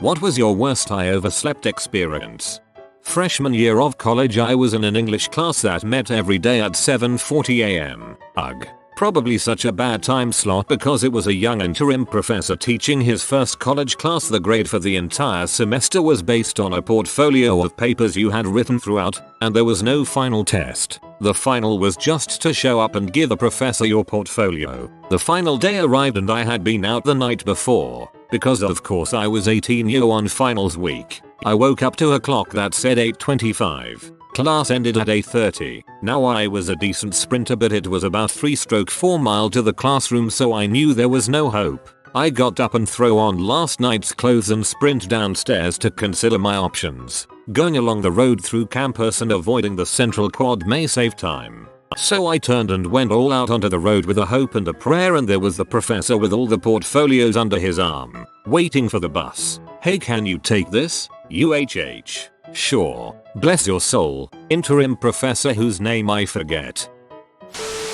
What was your worst I overslept experience? Freshman year of college, I was in an English class that met every day at 7:40 am. Ugh. Probably such a bad time slot because it was a young interim professor teaching his first college class. The grade for the entire semester was based on a portfolio of papers you had written throughout, and there was no final test. The final was just to show up and give the professor your portfolio. The final day arrived and I had been out the night before, because of course I was 18 year one finals week. I woke up to a clock that said 8:25. Class ended at 8:30. Now I was a decent sprinter, but it was about 3/4 mile to the classroom, so I knew there was no hope. I got up and throw on last night's clothes and sprint downstairs to consider my options. Going along the road through campus and avoiding the central quad may save time. So I turned and went all out onto the road with a hope and a prayer, and there was the professor with all the portfolios under his arm, waiting for the bus. "Hey, can you take this? UHH. Sure. Bless your soul, interim professor whose name I forget."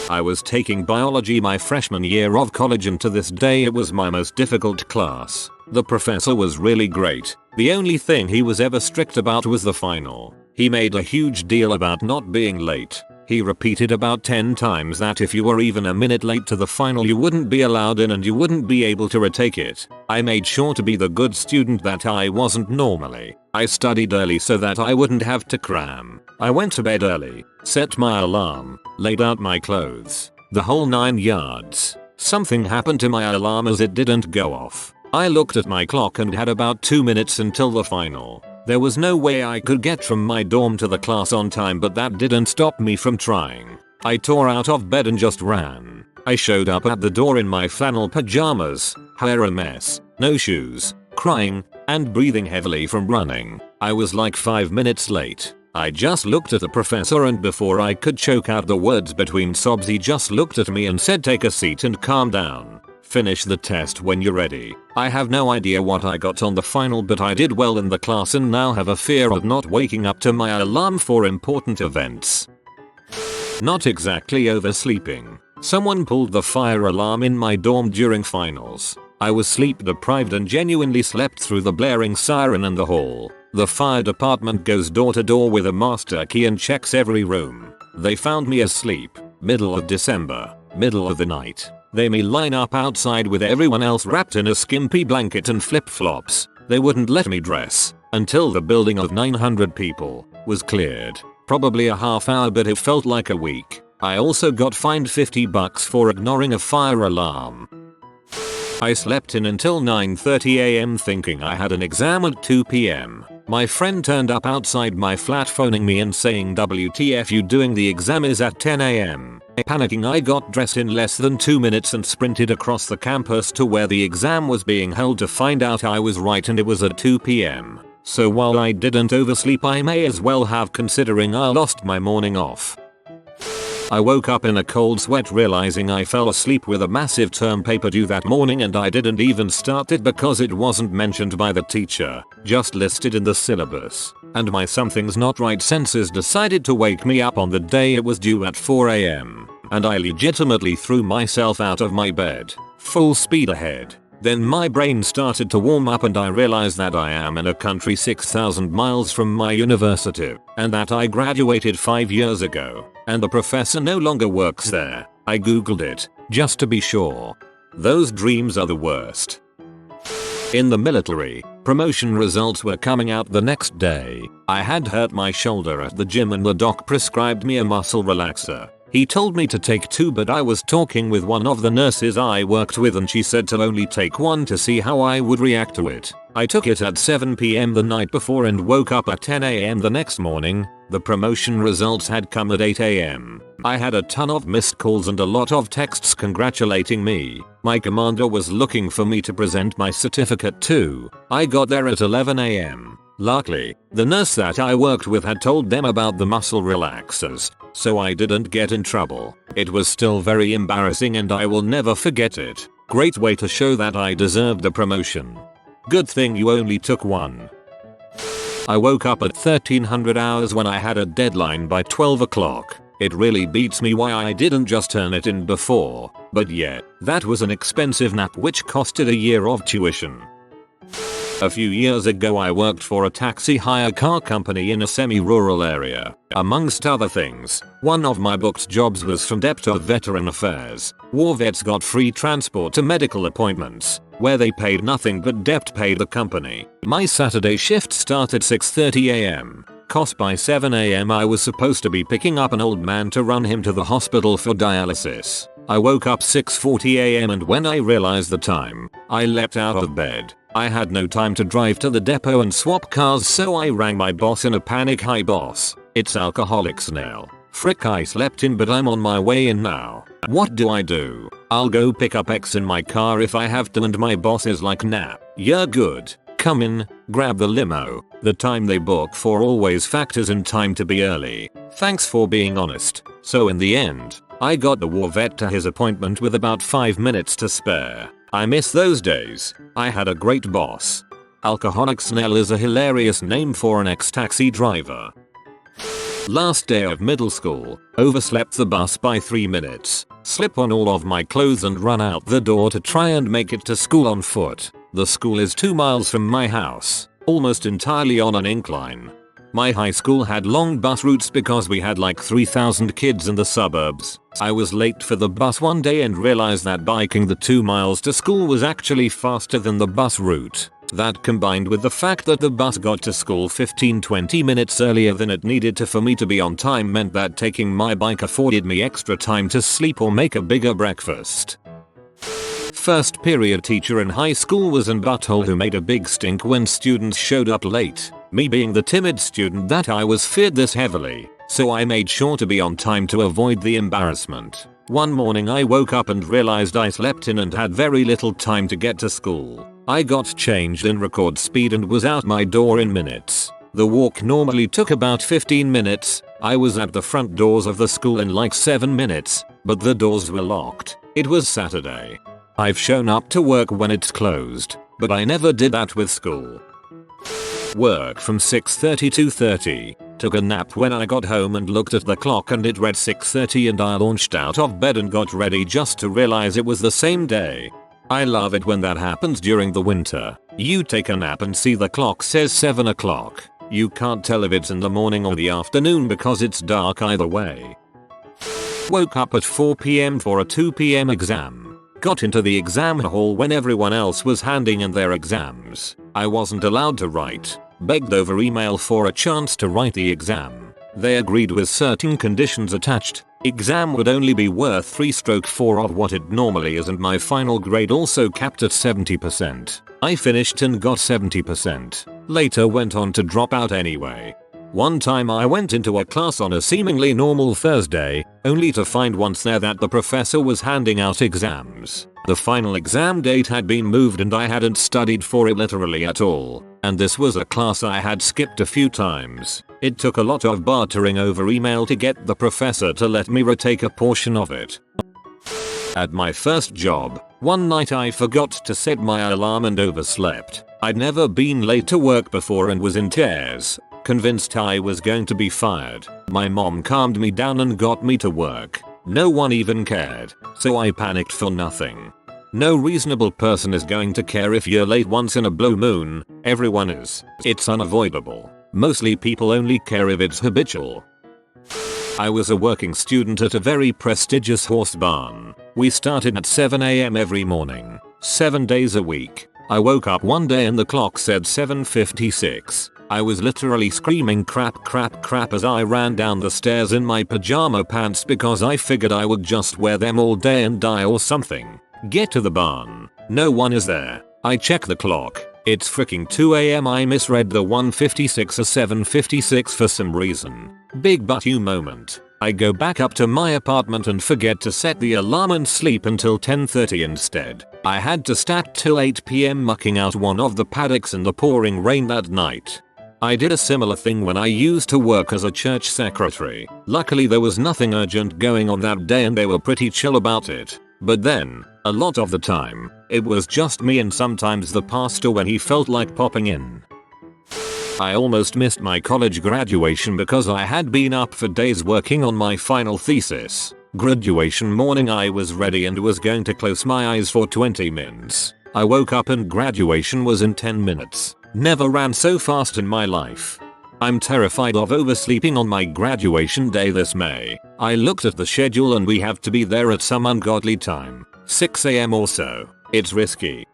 I was taking biology my freshman year of college, and to this day it was my most difficult class. The professor was really great. The only thing he was ever strict about was the final. He made a huge deal about not being late. He repeated about 10 times that if you were even a minute late to the final you wouldn't be allowed in and you wouldn't be able to retake it. I made sure to be the good student that I wasn't normally. I studied early so that I wouldn't have to cram. I went to bed early, set my alarm, laid out my clothes, the whole 9 yards. Something happened to my alarm as it didn't go off. I looked at my clock and had about 2 minutes until the final. There was no way I could get from my dorm to the class on time, but that didn't stop me from trying. I tore out of bed and just ran. I showed up at the door in my flannel pajamas, hair a mess, no shoes, crying, and breathing heavily from running. I was like 5 minutes late. I just looked at the professor, and before I could choke out the words between sobs, he just looked at me and said, "Take a seat and calm down. Finish the test when you're ready." I have no idea what I got on the final, but I did well in the class and now have a fear of not waking up to my alarm for important events. Not exactly oversleeping. Someone pulled the fire alarm in my dorm during finals. I was sleep deprived and genuinely slept through the blaring siren in the hall. The fire department goes door to door with a master key and checks every room. They found me asleep. Middle of December. Middle of the night. They me line up outside with everyone else wrapped in a skimpy blanket and flip-flops. They wouldn't let me dress until the building of 900 people was cleared. Probably a half hour, but it felt like a week. I also got fined $50 for ignoring a fire alarm. I slept in until 9:30 am thinking I had an exam at 2 pm. My friend turned up outside my flat phoning me and saying, "WTF, you doing the exam is at 10 am. Panicking, I got dressed in less than 2 minutes and sprinted across the campus to where the exam was being held to find out I was right and it was at 2 pm. So while I didn't oversleep, I may as well have, considering I lost my morning off. I woke up in a cold sweat realizing I fell asleep with a massive term paper due that morning, and I didn't even start it because it wasn't mentioned by the teacher, just listed in the syllabus. And my something's not right senses decided to wake me up on the day it was due at 4 am. And I legitimately threw myself out of my bed, full speed ahead. Then my brain started to warm up and I realized that I am in a country 6,000 miles from my university, and that I graduated 5 years ago, and the professor no longer works there. I googled it, just to be sure. Those dreams are the worst. In the military, promotion results were coming out the next day. I had hurt my shoulder at the gym and the doc prescribed me a muscle relaxer. He told me to take 2, but I was talking with one of the nurses I worked with and she said to only take 1 to see how I would react to it. I took it at 7 pm the night before and woke up at 10 am the next morning. The promotion results had come at 8 am. I had a ton of missed calls and a lot of texts congratulating me. My commander was looking for me to present my certificate too. I got there at 11 am. Luckily, the nurse that I worked with had told them about the muscle relaxers, so I didn't get in trouble. It was still very embarrassing and I will never forget it. Great way to show that I deserved the promotion. Good thing you only took 1. I woke up at 1300 hours when I had a deadline by 12 o'clock. It really beats me why I didn't just turn it in before, but yeah, that was an expensive nap which costed a year of tuition. A few years ago I worked for a taxi hire car company in a semi-rural area. Amongst other things, one of my booked jobs was from Depot of Veteran Affairs. War vets got free transport to medical appointments, where they paid nothing but Depot paid the company. My Saturday shift started 6:30 am. Cause by 7 am I was supposed to be picking up an old man to run him to the hospital for dialysis. I woke up 6:40 am and when I realized the time, I leapt out of bed. I had no time to drive to the depot and swap cars, so I rang my boss in a panic. "Hi boss, it's Alcoholic Snail. Frick, I slept in but I'm on my way in now. What do I do? I'll go pick up X in my car if I have to," and my boss is like, "Nah, you're good. Come in, grab the limo." The time they book for always factors in time to be early. Thanks for being honest. So in the end, I got the war vet to his appointment with about 5 minutes to spare. I miss those days. I had a great boss. Alcoholic Snail is a hilarious name for an ex-taxi driver. Last day of middle school, overslept the bus by 3 minutes, slip on all of my clothes and run out the door to try and make it to school on foot. The school is 2 miles from my house, almost entirely on an incline. My high school had long bus routes because we had like 3,000 kids in the suburbs. I was late for the bus one day and realized that biking the 2 miles to school was actually faster than the bus route. That combined with the fact that the bus got to school 15-20 minutes earlier than it needed to for me to be on time meant that taking my bike afforded me extra time to sleep or make a bigger breakfast. First period teacher in high school was an butthole who made a big stink when students showed up late. Me being the timid student that I was feared this heavily, so I made sure to be on time to avoid the embarrassment. One morning I woke up and realized I slept in and had very little time to get to school. I got changed in record speed and was out my door in minutes. The walk normally took about 15 minutes. I was at the front doors of the school in like 7 minutes, but the doors were locked. It was Saturday. I've shown up to work when it's closed, but I never did that with school. Work from 6:30 to 2:30. Took a nap when I got home and looked at the clock and it read 6:30 and I launched out of bed and got ready just to realize it was the same day. I love it when that happens during the winter. You take a nap and see the clock says 7 o'clock. You can't tell if it's in the morning or the afternoon because it's dark either way. Woke up at 4 PM for a 2 PM exam. Got into the exam hall when everyone else was handing in their exams. I wasn't allowed to write. Begged over email for a chance to write the exam. They agreed with certain conditions attached. Exam would only be worth 3/4 of what it normally is and my final grade also capped at 70%. I finished and got 70%. Later went on to drop out anyway. One time I went into a class on a seemingly normal Thursday, only to find once there that the professor was handing out exams. The final exam date had been moved and I hadn't studied for it literally at all, and this was a class I had skipped a few times. It took a lot of bartering over email to get the professor to let me retake a portion of it. At my first job, one night I forgot to set my alarm and overslept. I'd never been late to work before and was in tears, convinced I was going to be fired. My mom calmed me down and got me to work. No one even cared, so I panicked for nothing. No reasonable person is going to care if you're late once in a blue moon. Everyone is. It's unavoidable. Mostly people only care if it's habitual. I was a working student at a very prestigious horse barn. We started at 7 AM every morning, 7 days a week. I woke up one day and the clock said 7:56. I was literally screaming crap crap crap as I ran down the stairs in my pajama pants because I figured I would just wear them all day and die or something. Get to the barn. No one is there. I check the clock. It's freaking 2 AM. I misread the 1:56 as 7:56 for some reason. Big but you moment. I go back up to my apartment and forget to set the alarm and sleep until 10:30 instead. I had to stat till 8 PM mucking out one of the paddocks in the pouring rain that night. I did a similar thing when I used to work as a church secretary. Luckily there was nothing urgent going on that day and they were pretty chill about it. But then, a lot of the time, it was just me and sometimes the pastor when he felt like popping in. I almost missed my college graduation because I had been up for days working on my final thesis. Graduation morning I was ready and was going to close my eyes for 20 minutes. I woke up and graduation was in 10 minutes. Never ran so fast in my life. I'm terrified of oversleeping on my graduation day this May. I looked at the schedule and we have to be there at some ungodly time. 6 AM or so. It's risky.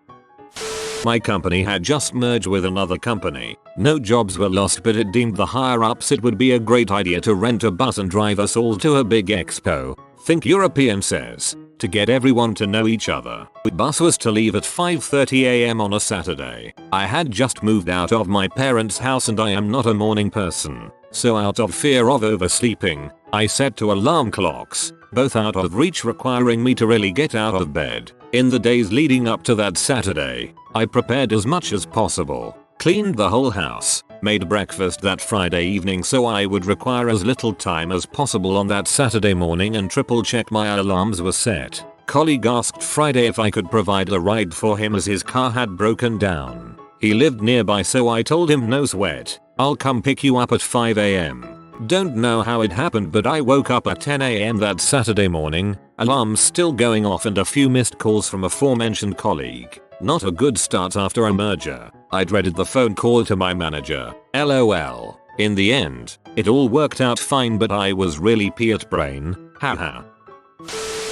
My company had just merged with another company. No jobs were lost, but it deemed the higher ups it would be a great idea to rent a bus and drive us all to a big expo. Think European says. To get everyone to know each other. The bus was to leave at 5:30 AM on a Saturday. I had just moved out of my parents' house and I am not a morning person. So out of fear of oversleeping, I set 2 alarm clocks, both out of reach, requiring me to really get out of bed. In the days leading up to that Saturday, I prepared as much as possible, cleaned the whole house, made breakfast that Friday evening so I would require as little time as possible on that Saturday morning, and triple checked my alarms were set. Colleague asked Friday if I could provide a ride for him as his car had broken down. He lived nearby, so I told him no sweat, I'll come pick you up at 5 AM. Don't know how it happened, but I woke up at 10 AM that Saturday morning, alarms still going off and a few missed calls from aforementioned colleague. Not a good start after a merger. I dreaded the phone call to my manager. LOL. In the end, it all worked out fine, but I was really peanut brain. Haha.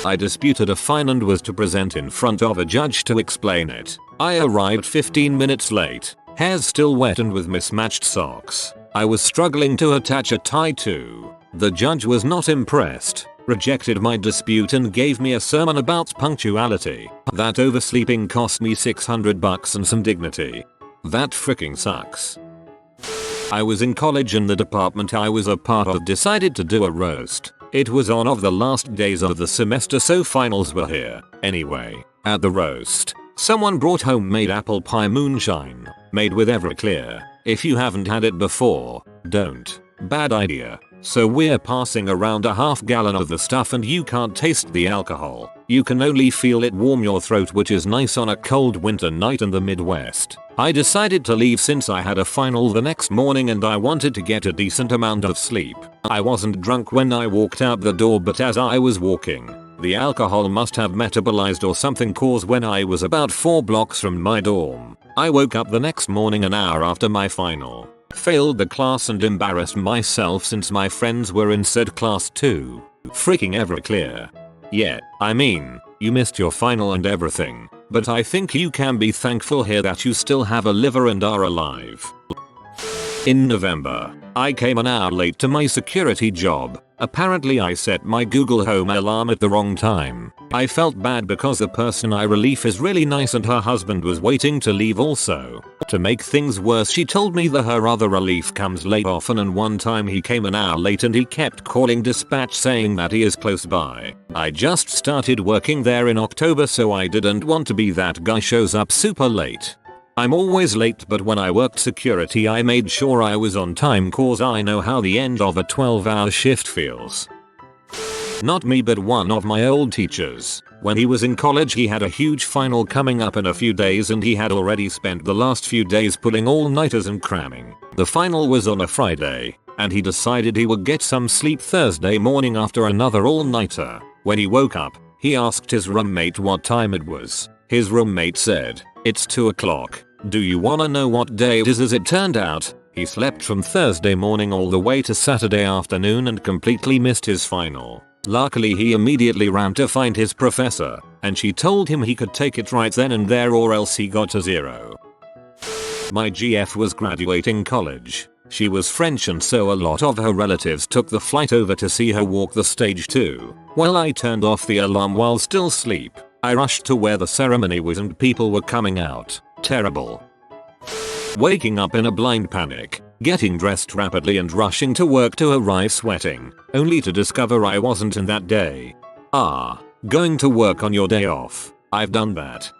I disputed a fine and was to present in front of a judge to explain it. I arrived 15 minutes late, hair's still wet and with mismatched socks. I was struggling to attach a tie too. The judge was not impressed, rejected my dispute and gave me a sermon about punctuality. That oversleeping cost me $600 and some dignity. That freaking sucks. I was in college and the department I was a part of decided to do a roast. It was one of the last days of the semester, so finals were here. Anyway, at the roast, someone brought homemade apple pie moonshine, made with Everclear. If you haven't had it before, don't. Bad idea. So we're passing around a half gallon of the stuff and you can't taste the alcohol. You can only feel it warm your throat, which is nice on a cold winter night in the Midwest. I decided to leave since I had a final the next morning and I wanted to get a decent amount of sleep. I wasn't drunk when I walked out the door, but as I was walking, the alcohol must have metabolized or something, cause when I was about 4 blocks from my dorm, I woke up the next morning an hour after my final. Failed the class and embarrassed myself since my friends were in said class too. Freaking Everclear. Yeah, I mean, you missed your final and everything, but I think you can be thankful here that you still have a liver and are alive. In November, I came an hour late to my security job. Apparently I set my Google Home alarm at the wrong time. I felt bad because the person I relief is really nice and her husband was waiting to leave also. To make things worse, she told me that her other relief comes late often, and one time he came an hour late and he kept calling dispatch saying that he is close by. I just started working there in October, so I didn't want to be that guy shows up super late. I'm always late, but when I worked security I made sure I was on time, cause I know how the end of a 12-hour shift feels. Not me, but one of my old teachers. When he was in college he had a huge final coming up in a few days and he had already spent the last few days pulling all-nighters and cramming. The final was on a Friday, and he decided he would get some sleep Thursday morning after another all-nighter. When he woke up, he asked his roommate what time it was. His roommate said, "It's 2 o'clock. Do you wanna know what day it is?" As it turned out, he slept from Thursday morning all the way to Saturday afternoon and completely missed his final. Luckily he immediately ran to find his professor, and she told him he could take it right then and there or else he got a 0. My GF was graduating college. She was French, and so a lot of her relatives took the flight over to see her walk the stage too. Well, I turned off the alarm while still asleep. I rushed to where the ceremony was and people were coming out. Terrible. Waking up in a blind panic, getting dressed rapidly and rushing to work to arrive sweating, only to discover I wasn't in that day. Going to work on your day off. I've done that.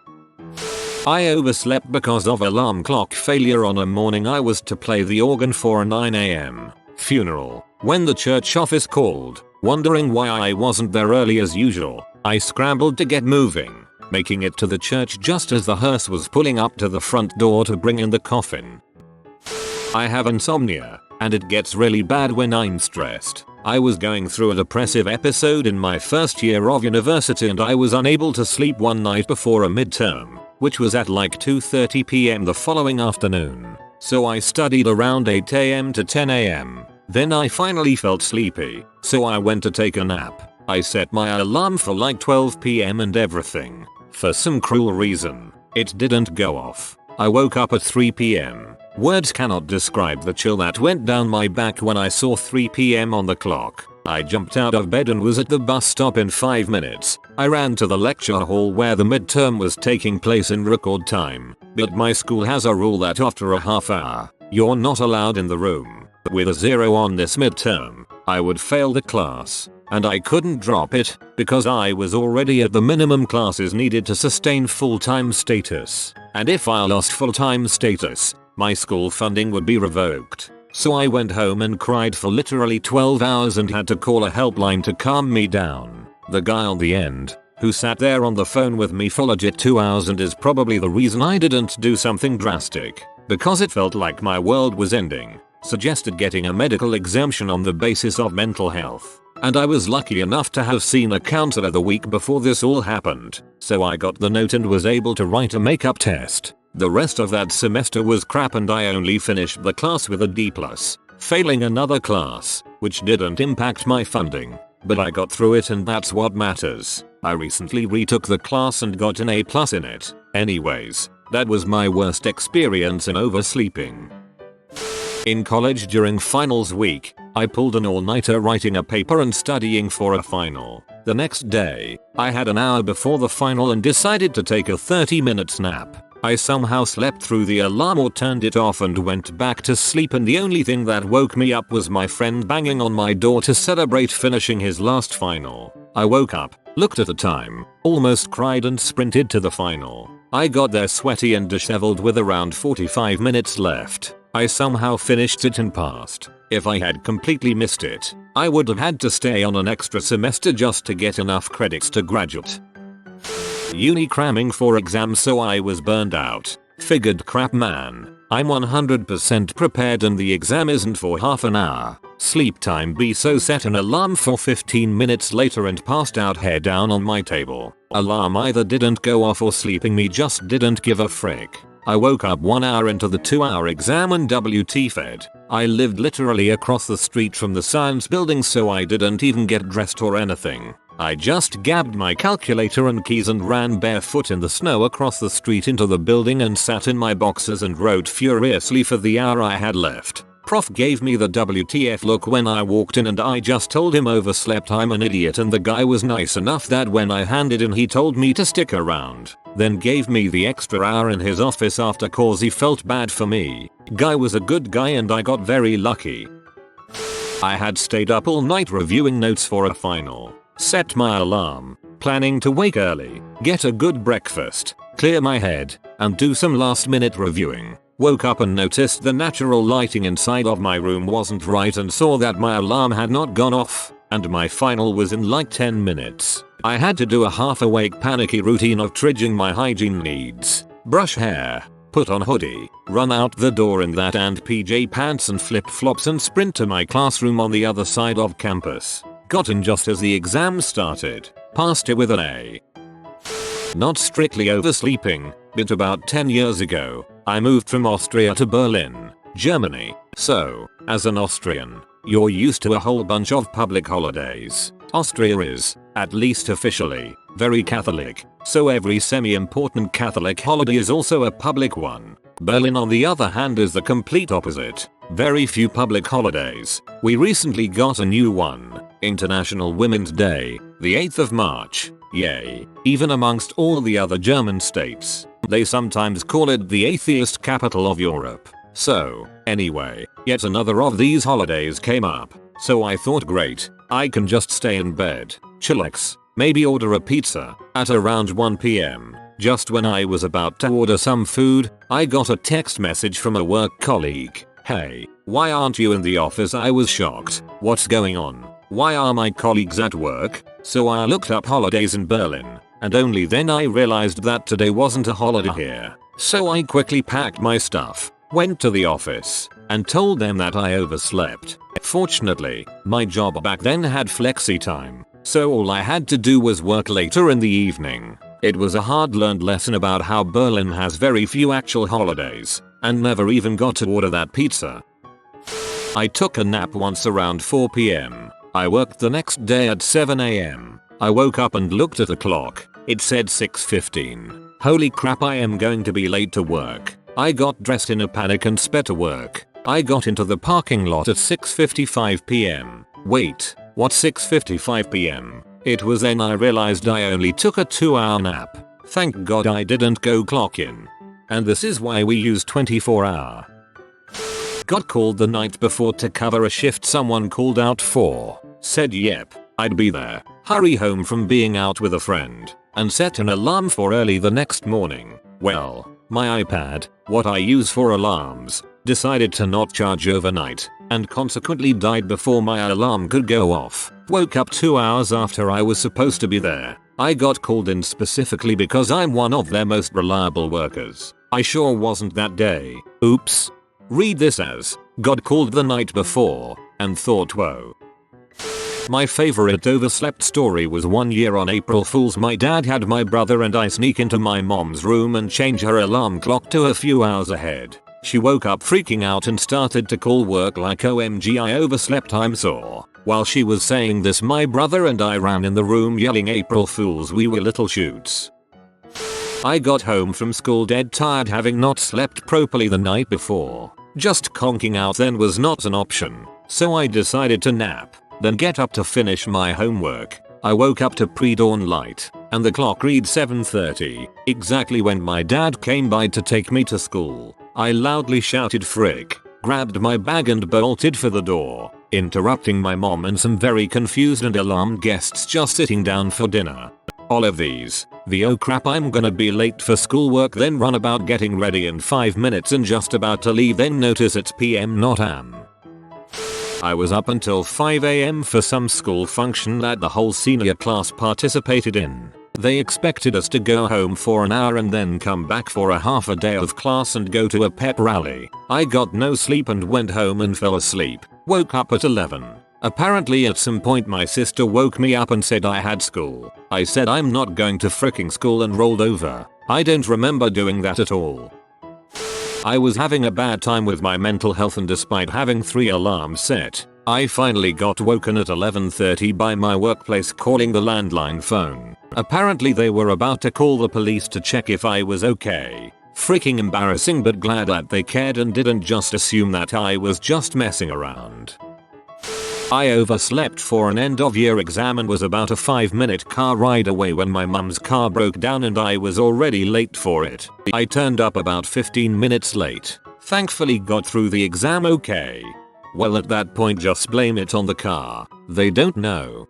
I overslept because of alarm clock failure on a morning I was to play the organ for a 9 AM funeral. When the church office called, wondering why I wasn't there early as usual, I scrambled to get moving, making it to the church just as the hearse was pulling up to the front door to bring in the coffin. I have insomnia, and it gets really bad when I'm stressed. I was going through a depressive episode in my first year of university and I was unable to sleep one night before a midterm. which was at like 2:30 p.m. the following afternoon. So I studied around 8 a.m. to 10 a.m. Then I finally felt sleepy, so I went to take a nap. I set my alarm for like 12 p.m. and everything. For some cruel reason, it didn't go off. I woke up at 3 p.m. Words cannot describe the chill that went down my back when I saw 3 p.m. on the clock. I jumped out of bed and was at the bus stop in 5 minutes. I ran to the lecture hall where the midterm was taking place in record time. But my school has a rule that after a half hour, you're not allowed in the room. With a 0 on this midterm, I would fail the class. And I couldn't drop it because I was already at the minimum classes needed to sustain full-time status. And if I lost full-time status, my school funding would be revoked. So I went home and cried for literally 12 hours and had to call a helpline to calm me down. The guy on the end, who sat there on the phone with me for legit 2 hours and is probably the reason I didn't do something drastic, because it felt like my world was ending, suggested getting a medical exemption on the basis of mental health. And I was lucky enough to have seen a counselor the week before this all happened, so I got the note and was able to write a makeup test. The rest of that semester was crap and I only finished the class with a D+, failing another class, which didn't impact my funding. But I got through it and that's what matters. I recently retook the class and got an A+ in it. Anyways, that was my worst experience in oversleeping. In college during finals week, I pulled an all-nighter writing a paper and studying for a final. The next day, I had an hour before the final and decided to take a 30-minute nap. I somehow slept through the alarm or turned it off and went back to sleep, and the only thing that woke me up was my friend banging on my door to celebrate finishing his last final. I woke up, looked at the time, almost cried and sprinted to the final. I got there sweaty and disheveled with around 45 minutes left. I somehow finished it and passed. If I had completely missed it, I would have had to stay on an extra semester just to get enough credits to graduate. Uni cramming for exams, so I was burned out. Figured, crap man, I'm 100% prepared and the exam isn't for half an hour. Sleep time be, so set an alarm for 15 minutes later and passed out head down on my table. Alarm either didn't go off or sleeping me just didn't give a frick. I woke up 1 hour into the 2-hour exam and WTF'd. I lived literally across the street from the science building, so I didn't even get dressed or anything. I just grabbed my calculator and keys and ran barefoot in the snow across the street into the building and sat in my boxers and wrote furiously for the hour I had left. Prof gave me the WTF look when I walked in and I just told him overslept I'm an idiot, and the guy was nice enough that when I handed in he told me to stick around. Then gave me the extra hour in his office after cause he felt bad for me. Guy was a good guy and I got very lucky. I had stayed up all night reviewing notes for a final. Set my alarm, planning to wake early, get a good breakfast, clear my head, and do some last minute reviewing. Woke up and noticed the natural lighting inside of my room wasn't right and saw that my alarm had not gone off, and my final was in like 10 minutes. I had to do a half-awake panicky routine of triaging my hygiene needs, brush hair, put on hoodie, run out the door in that and PJ pants and flip-flops and sprint to my classroom on the other side of campus. Got in just as the exam started, passed it with an A. Not strictly oversleeping, but about 10 years ago, I moved from Austria to Berlin, Germany. So, as an Austrian, you're used to a whole bunch of public holidays. Austria is, at least officially, very Catholic, so every semi-important Catholic holiday is also a public one. Berlin on the other hand is the complete opposite. Very few public holidays. We recently got a new one, International Women's Day, the 8th of March. Yay. Even amongst all the other German states, they sometimes call it the atheist capital of Europe. So, anyway, yet another of these holidays came up, so I thought great, I can just stay in bed, chillax, maybe order a pizza. At around 1 p.m, just when I was about to order some food, I got a text message from a work colleague. Hey, why aren't you in the office? I was shocked. What's going on? Why are my colleagues at work? So I looked up holidays in Berlin, and only then I realized that today wasn't a holiday here. So I quickly packed my stuff, went to the office, and told them that I overslept. Fortunately, my job back then had flexi time, so all I had to do was work later in the evening. It was a hard-learned lesson about how Berlin has very few actual holidays, and never even got to order that pizza. I took a nap once around 4 PM. I worked the next day at 7 AM. I woke up and looked at the clock. It said 6:15. Holy crap, I am going to be late to work. I got dressed in a panic and sped to work. I got into the parking lot at 6:55 PM. Wait, what 6:55 PM? It was then I realized I only took a 2-hour nap. Thank God I didn't go clock in. And this is why we use 24-hour. Got called the night before to cover a shift someone called out for. Said yep, I'd be there. Hurry home from being out with a friend. And set an alarm for early the next morning. Well, my iPad, what I use for alarms, decided to not charge overnight, and consequently died before my alarm could go off. Woke up 2 hours after I was supposed to be there. I got called in specifically because I'm one of their most reliable workers. I sure wasn't that day. Oops. Read this as, got called the night before, and thought whoa. My favorite overslept story was one year on April Fool's. My dad had my brother and I sneak into my mom's room and change her alarm clock to a few hours ahead. She woke up freaking out and started to call work like OMG I overslept, I'm sore. While she was saying this, my brother and I ran in the room yelling April Fools, we were little shoots. I got home from school dead tired, having not slept properly the night before. Just conking out then was not an option, so I decided to nap, then get up to finish my homework. I woke up to pre-dawn light, and the clock read 7:30, exactly when my dad came by to take me to school. I loudly shouted frick, grabbed my bag and bolted for the door, interrupting my mom and some very confused and alarmed guests just sitting down for dinner. All of these, the oh crap I'm gonna be late for schoolwork, then run about getting ready in 5 minutes and just about to leave, then notice it's PM not AM. I was up until 5 AM for some school function that the whole senior class participated in. They expected us to go home for an hour and then come back for a half a day of class and go to a pep rally. I got no sleep and went home and fell asleep. Woke up at 11. Apparently at some point my sister woke me up and said I had school. I said I'm not going to fricking school and rolled over. I don't remember doing that at all. I was having a bad time with my mental health, and despite having 3 alarms set, I finally got woken at 11:30 by my workplace calling the landline phone. Apparently they were about to call the police to check if I was okay. Freaking embarrassing, but glad that they cared and didn't just assume that I was just messing around. I overslept for an end of year exam and was about a 5-minute car ride away when my mum's car broke down and I was already late for it. I turned up about 15 minutes late. Thankfully got through the exam okay. Well, at that point just blame it on the car. They don't know.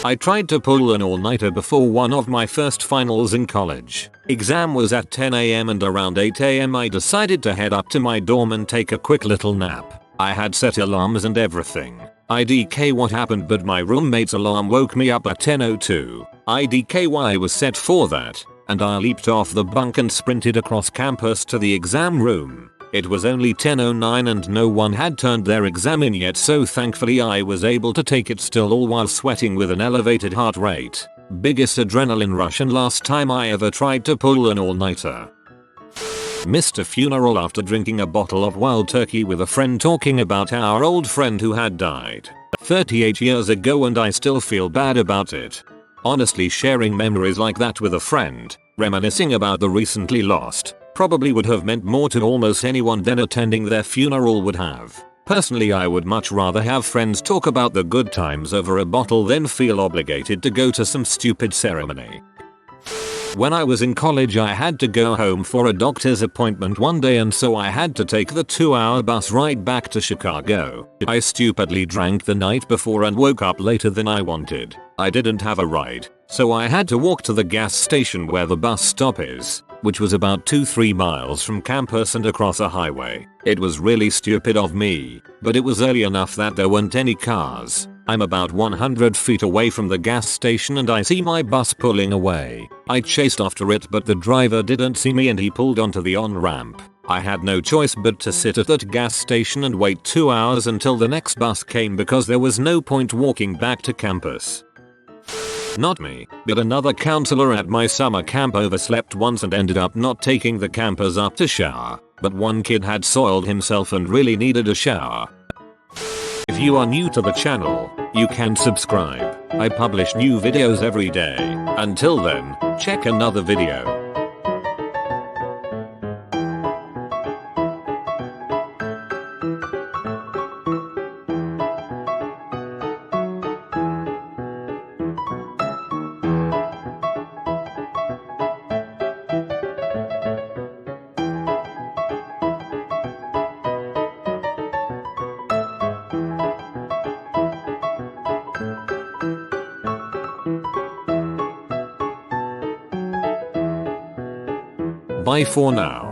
I tried to pull an all-nighter before one of my first finals in college. Exam was at 10 AM and around 8 AM I decided to head up to my dorm and take a quick little nap. I had set alarms and everything. IDK what happened, but my roommate's alarm woke me up at 10:02. IDKY was set for that, and I leaped off the bunk and sprinted across campus to the exam room. It was only 10:09 and no one had turned their exam in yet, so thankfully I was able to take it still, all while sweating with an elevated heart rate. Biggest adrenaline rush, and last time I ever tried to pull an all-nighter. Missed a funeral after drinking a bottle of wild turkey with a friend, talking about our old friend who had died 38 years ago, and I still feel bad about it. Honestly, sharing memories like that with a friend, reminiscing about the recently lost, probably would have meant more to almost anyone than attending their funeral would have. Personally, I would much rather have friends talk about the good times over a bottle than feel obligated to go to some stupid ceremony. When I was in college, I had to go home for a doctor's appointment one day, and so I had to take the 2-hour bus ride back to Chicago. I stupidly drank the night before and woke up later than I wanted. I didn't have a ride, so I had to walk to the gas station where the bus stop is, which was about 2-3 miles from campus and across a highway. It was really stupid of me, but it was early enough that there weren't any cars. I'm about 100 feet away from the gas station and I see my bus pulling away. I chased after it, but the driver didn't see me and he pulled onto the on-ramp. I had no choice but to sit at that gas station and wait 2 hours until the next bus came, because there was no point walking back to campus. Not me, but another counselor at my summer camp overslept once and ended up not taking the campers up to shower, but one kid had soiled himself and really needed a shower. If you are new to the channel, you can subscribe. I publish new videos every day. Until then, check another video. Bye for now.